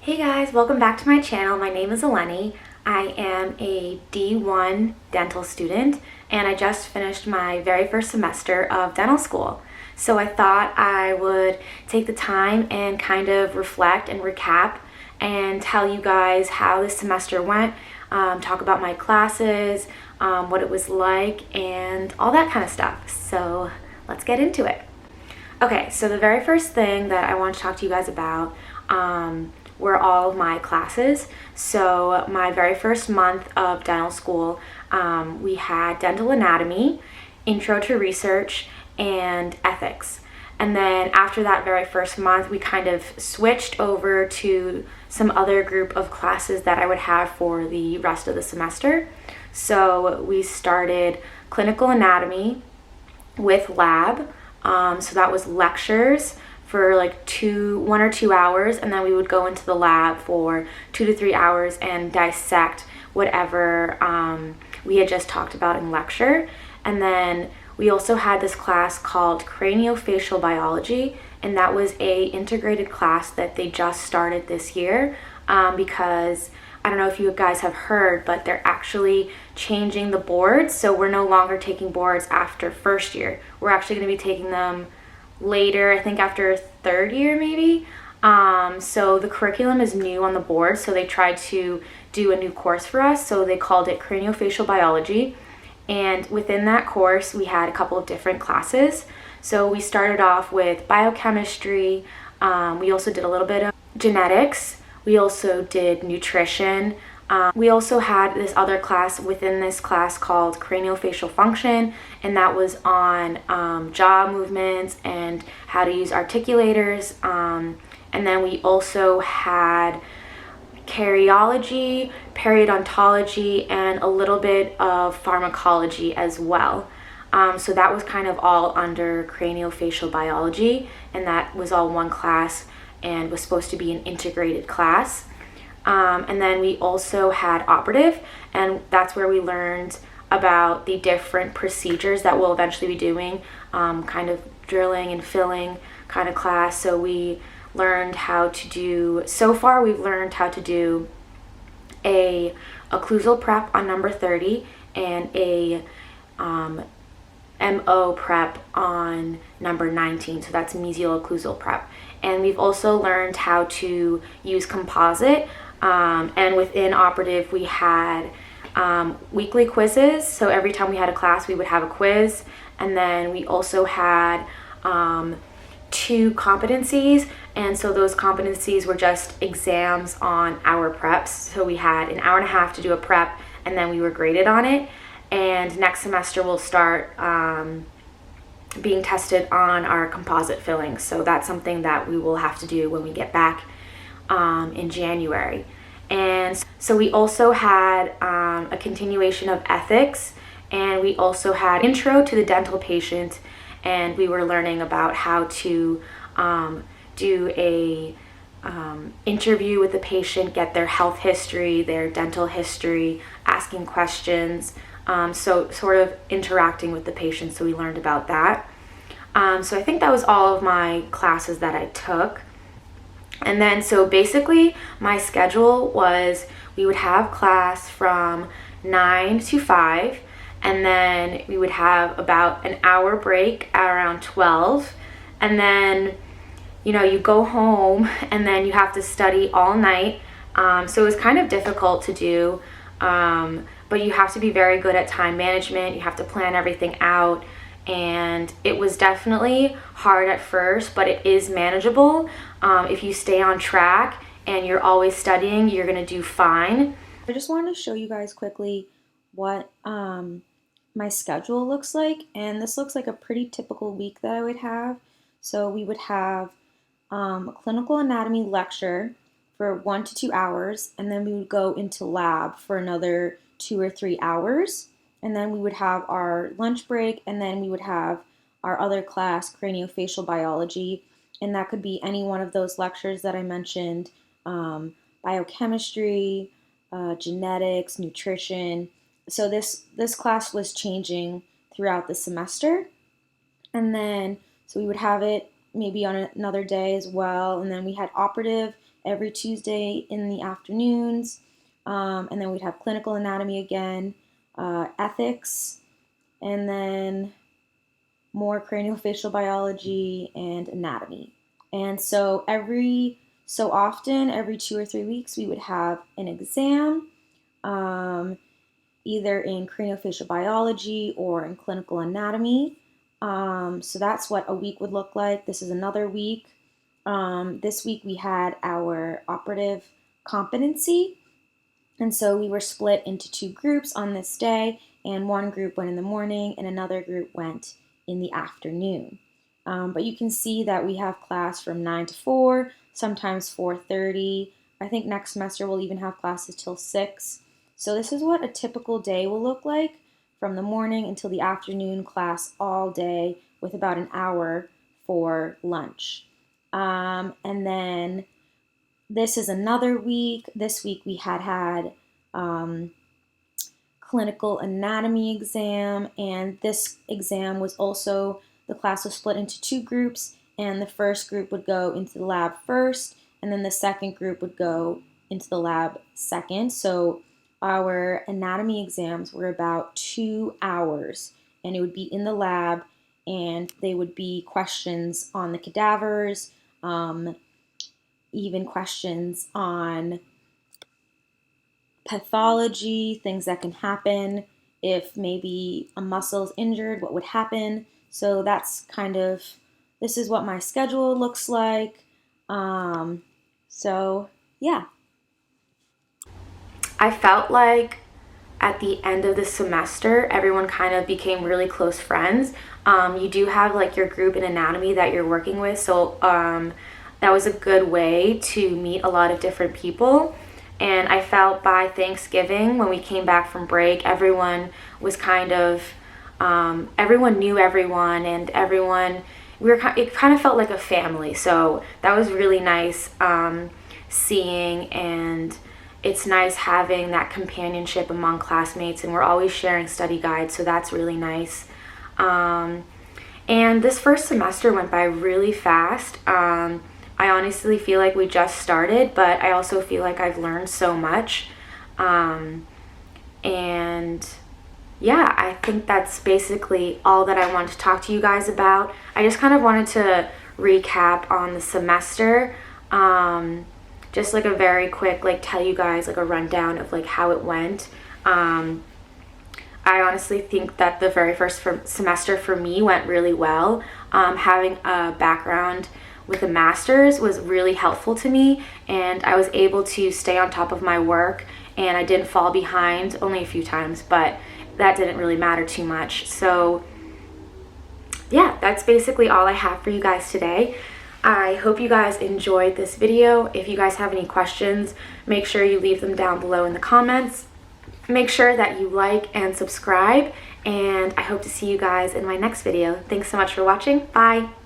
Hey guys, welcome back to my channel. My name is Eleni. I am a D1 dental student and I just finished my very first semester of dental school. So I thought I would take the time and kind of reflect and recap and tell you guys how this semester went, talk about my classes, what it was like, and all that kind of stuff. So let's get into it. Okay, so the very first thing that I want to talk to you guys about were all of my classes. So my very first month of dental school, we had dental anatomy, intro to research, and ethics. And then after that very first month, we kind of switched over to some other group of classes that I would have for the rest of the semester. So we started clinical anatomy with lab. So that was lectures for like 1 or 2 hours, and then we would go into the lab for 2 to 3 hours and dissect whatever we had just talked about in lecture. And then we also had this class called Craniofacial Biology, and that was a integrated class that they just started this year because I don't know if you guys have heard, but they're actually changing the boards. So we're no longer taking boards after first year. We're actually going to be taking them later, I think after third year maybe. So the curriculum is new on the board, so they tried to do a new course for us. So they called it Craniofacial Biology. And within that course, we had a couple of different classes. So we started off with biochemistry. We also did a little bit of genetics. We also did nutrition. We also had this other class within this class called Craniofacial Function, and that was on jaw movements and how to use articulators. And then we also had karyology, periodontology, and a little bit of pharmacology as well. So that was kind of all under Craniofacial Biology, and that was all one class and was supposed to be an integrated class. And then we also had operative, and that's where we learned about the different procedures that we'll eventually be doing, kind of drilling and filling kind of class. So we learned how to do, so far we've learned how to do a occlusal prep on number 30 and a MO prep on number 19, so that's mesial occlusal prep. And we've also learned how to use composite, and within operative we had weekly quizzes, so every time we had a class we would have a quiz. And then we also had 2 competencies, and so those competencies were just exams on our preps. So we had an hour and a half to do a prep, and then we were graded on it. And next semester we'll start being tested on our composite filling. So that's something that we will have to do when we get back in January. And so we also had a continuation of ethics, and we also had intro to the dental patient, and we were learning about how to do a interview with the patient, get their health history, their dental history, asking questions, so sort of interacting with the patient. So we learned about that. So I think that was all of my classes that I took. And then so basically my schedule was we would have class from 9 to 5, and then we would have about an hour break at around 12, and then you go home and then you have to study all night. So it was kind of difficult to do, but you have to be very good at time management. You have to plan everything out, and it was definitely hard at first, but it is manageable. If you stay on track and you're always studying, you're gonna do fine. I just wanted to show you guys quickly what my schedule looks like, and this looks like a pretty typical week that I would have. So we would have a clinical anatomy lecture for 1 to 2 hours, and then we would go into lab for another 2 or 3 hours, and then we would have our lunch break, and then we would have our other class, Craniofacial Biology, and that could be any one of those lectures that I mentioned, biochemistry, genetics, nutrition. So this class was changing throughout the semester, and then so we would have it maybe on another day as well. And then we had operative every Tuesday in the afternoons. And then we'd have clinical anatomy again, ethics, and then more craniofacial biology and anatomy. And so every so often, every 2 or 3 weeks, we would have an exam, either in craniofacial biology or in clinical anatomy. So that's what a week would look like. This is another week. This week we had our operative competency. And so we were split into 2 groups on this day, and one group went in the morning and another group went in the afternoon. But you can see that we have class from 9 to 4, sometimes 4:30. I think next semester we'll even have classes till 6. So this is what a typical day will look like, from the morning until the afternoon, class all day with about an hour for lunch. And then this is another week. This week we had clinical anatomy exam, and this exam was also, the class was split into 2 groups, and the first group would go into the lab first, and then the second group would go into the lab second. So our anatomy exams were about 2 hours, and it would be in the lab, and they would be questions on the cadavers, even questions on pathology, things that can happen if maybe a muscle is injured, what would happen. So that's kind of, this is what my schedule looks like. So yeah. I felt like at the end of the semester, everyone kind of became really close friends. You do have like your group in anatomy that you're working with, so that was a good way to meet a lot of different people. And I felt by Thanksgiving, when we came back from break, everyone was kind of, everyone knew everyone, and it kind of felt like a family. So that was really nice seeing, and it's nice having that companionship among classmates, and we're always sharing study guides, so that's really nice. And this first semester went by really fast. I honestly feel like we just started, but I also feel like I've learned so much. And yeah, I think that's basically all that I wanted to talk to you guys about. I just kind of wanted to recap on the semester. Just like a very quick, like tell you guys like a rundown of like how it went. I honestly think that the very first semester for me went really well. Having a background with a master's was really helpful to me, and I was able to stay on top of my work, and I didn't fall behind, only a few times, but that didn't really matter too much. So yeah, that's basically all I have for you guys today. I hope you guys enjoyed this video. If you guys have any questions, make sure you leave them down below in the comments. Make sure that you like and subscribe, and I hope to see you guys in my next video. Thanks so much for watching. Bye!